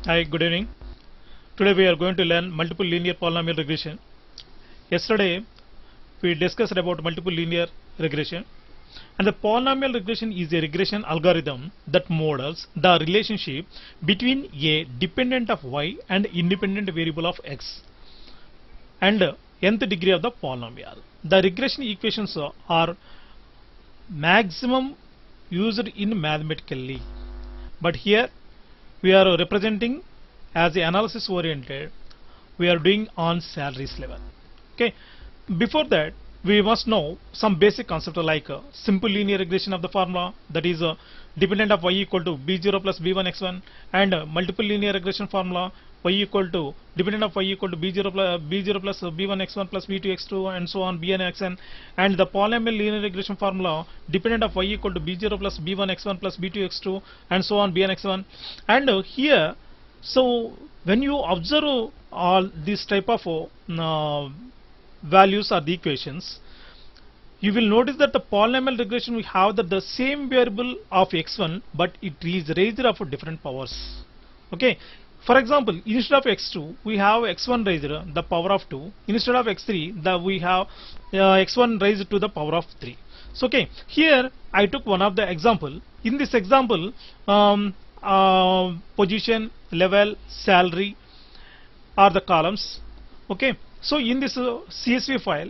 Hi, good evening. Today we are going to learn multiple linear polynomial regression. Yesterday we discussed about multiple linear regression, and the polynomial regression is a regression algorithm that models the relationship between a dependent of y and independent variable of x and nth degree of the polynomial. The regression equations are maximum used in mathematically, but here we are representing as the analysis oriented. We are doing on salaries level. Okay, before that we must know some basic concept like simple linear regression of the formula, that is dependent of y equal to b0 plus b1 x1, and multiple linear regression formula y equal to dependent of y equal to b0 plus b1 x1 plus b2 x2 and so on bn xn, and the polynomial linear regression formula dependent of y equal to b0 plus b1 x1 plus b2 x2 and so on bn x1. And here, so when you observe all these type of values or the equations, you will notice that the polynomial regression we have that the same variable of x1, but it is raised of different powers. Okay, for example, instead of x2 we have x1 raised the power of 2, instead of x3 we have x1 raised to the power of 3. So okay, here I took one of the example. In this example, position, level, salary are the columns. Okay, so in this CSV file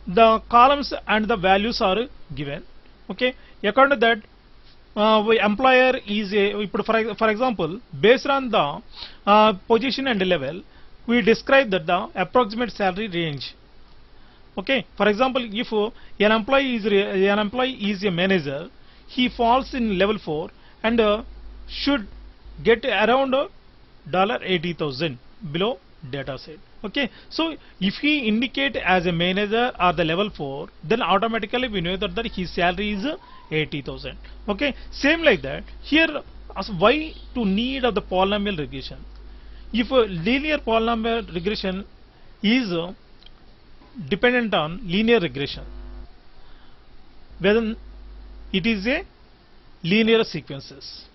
the columns and the values are given. Okay, according to that employer is a, for example, based on the position and level, we describe that the approximate salary range. Okay, for example, if an employee is a manager, he falls in level 4 and should get around $80,000 below data set. Okay, so if he indicate as a manager or the level 4, then automatically we know that his salary is 80,000. Okay, same like that here. As why to need of the polynomial regression? If a linear polynomial regression is dependent on linear regression, then it is a linear sequences.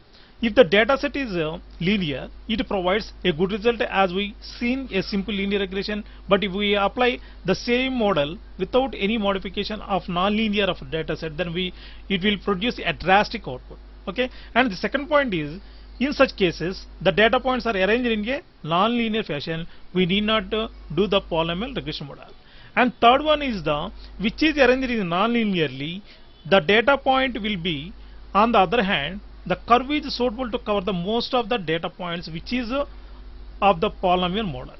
If the data set is linear, it provides a good result as we seen a simple linear regression. But if we apply the same model without any modification of non-linear of data set, then it will produce a drastic output. Okay, and the second point is, in such cases the data points are arranged in a non-linear fashion. We need not do the polynomial regression model. And third one is the which is arranged in non-linearly, the data point will be, on the other hand, the curve is suitable to cover the most of the data points which is of the polynomial model.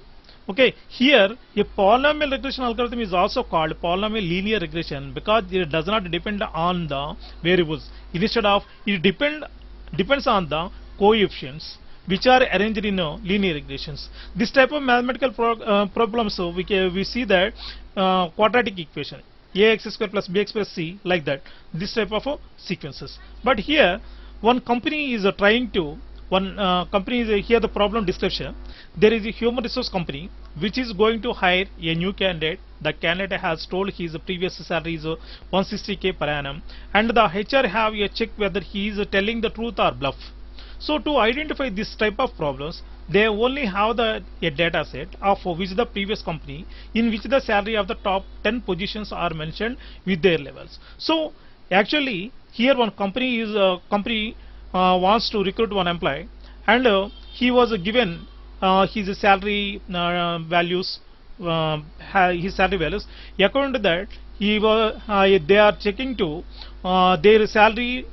Okay, here a polynomial regression algorithm is also called polynomial linear regression because it does not depend on the variables. Instead of it depends on the coefficients which are arranged in linear regressions. This type of mathematical problems, we see that quadratic equation ax square plus bx plus c, like that, this type of sequences. But here one company is trying to, company is here the problem description. There is a human resource company which is going to hire a new candidate. The candidate has told his previous salary is 160k per annum, and the HR have a check whether he is telling the truth or bluff. So to identify this type of problems, they only have a data set of which the previous company, in which the salary of the top 10 positions are mentioned with their levels. So actually here one company wants to recruit one employee, and he was given his salary values, his salary values. According to that, they are checking to their salary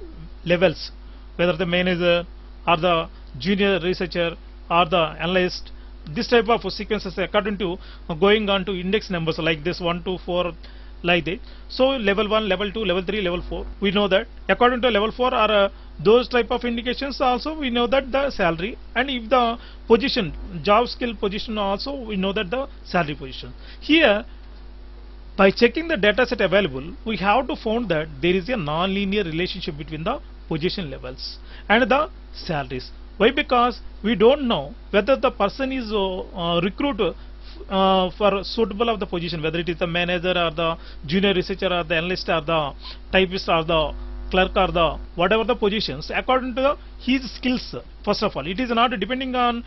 levels, whether the manager or the junior researcher or the analyst. This type of sequences according to going on to index numbers like this 1 to 4, like that. So level 1, level 2, level 3, level 4, we know that according to level 4 are those type of indications. Also we know that the salary, and if the position, job skill position, also we know that the salary position. Here by checking the data set available, we have to find that there is a non-linear relationship between the position levels and the salaries. Why? Because we don't know whether the person is recruited for suitable of the position, whether it is the manager or the junior researcher or the analyst or the typist or the clerk or the whatever the positions according to the his skills. First of all, it is not depending on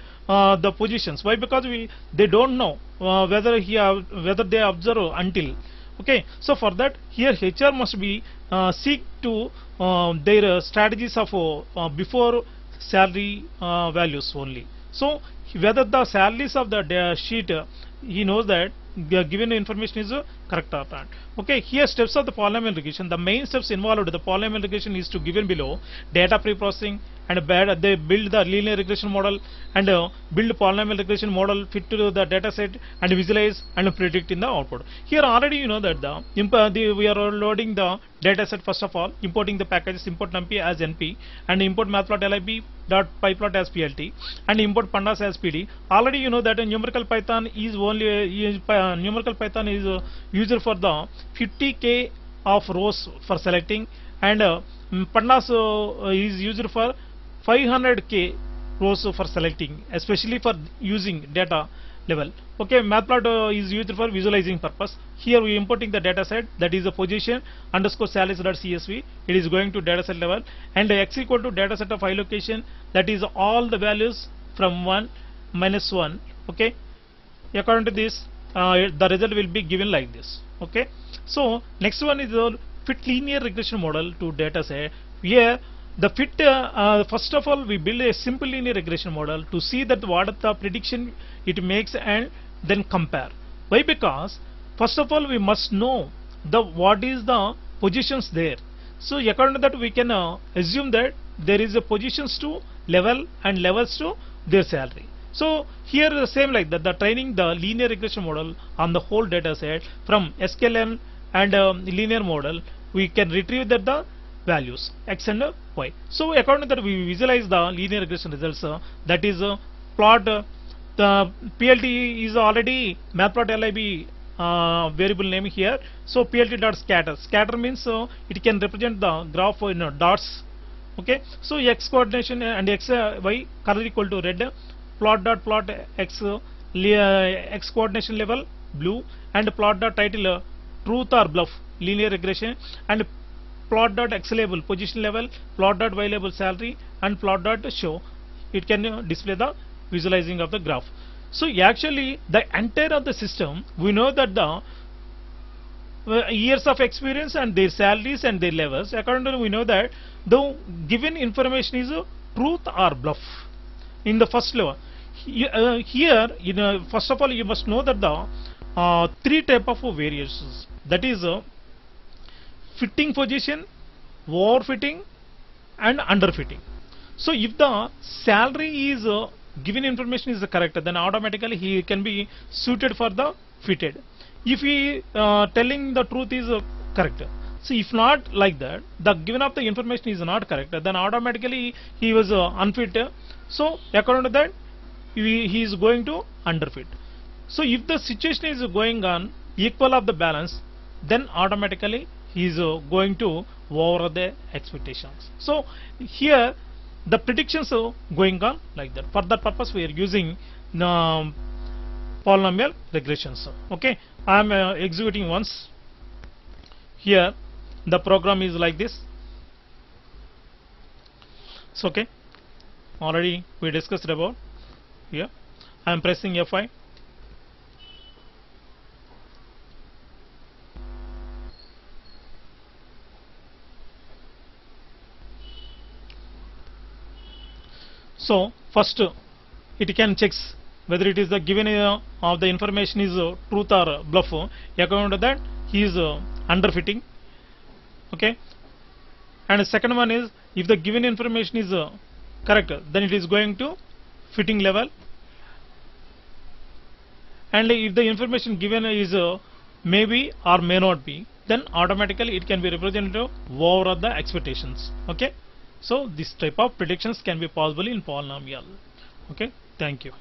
the positions. Why? Because they don't know whether they observe until. Okay, so for that here HR must be seek to their strategies of before salary values only. So whether the salaries of the sheet he knows that the given information is correct or not. Okay, here steps of the polynomial regression. The main steps involved with the polynomial regression is to given below: data pre-processing, and they build the linear regression model and build polynomial regression model fit to the data set and visualize and predict in the output. Here already you know that we are loading the data set. First of all, importing the packages, import numpy as np and import matplotlib dot pyplot as plt and import pandas as pd. Already you know that numerical Python is only numerical Python is used for the 50k of rows for selecting, and pandas is used for 500k rows for selecting, especially for using data level. Okay, matplot is used for visualizing purpose. Here we importing the data set, that is the position underscore salaries.csv. It is going to data set level, and x equal to data set of I location, that is all the values from 1 minus 1. Okay, according to this the result will be given like this. Okay, so next one is the fit linear regression model to data set. Here the fit first of all we build a simple linear regression model to see that what the prediction it makes and then compare. Why? Because first of all we must know the what is the positions there. So according to that we can assume that there is a positions to level and levels to their salary. So here the same like that, the training the linear regression model on the whole data set from sklearn and linear model, we can retrieve that the values x and y. So according to that we visualize the linear regression results, that is plot the plt is already matplotlib variable name here. So plt.scatter, scatter means it can represent the graph in dots. Okay, so x coordination and x y color equal to red, plot x x coordination level blue, and plot.title truth or bluff linear regression, and plot.x label position level, plot.y label salary, and plot.show it can display the visualizing of the graph. So actually the entire of the system we know that the years of experience and their salaries and their levels, according to we know that the given information is truth or bluff in the first level. Here first of all you must know that the three type of variations, that is fitting position, overfitting, and underfitting. So if the salary is given information is correct, then automatically he can be suited for the fitted. If he telling the truth is correct. So if not like that, the given of the information is not correct, then automatically he was unfit. So according to that he is going to underfit. So if the situation is going on equal of the balance, then automatically he is going to over the expectations. So here the predictions are going on like that. For that purpose we are using polynomial regressions. Okay, I am executing once. Here the program is like this. So okay, already we discussed about. Here I am pressing F5. So first it can checks whether it is the given of the information is truth or bluff. According to that he is underfitting. Okay, and the second one is if the given information is correct, then it is going to fitting level, and if the information given is maybe or may not be, then automatically it can be represented over the expectations. Okay, so this type of predictions can be possible in polynomial. Okay, thank you.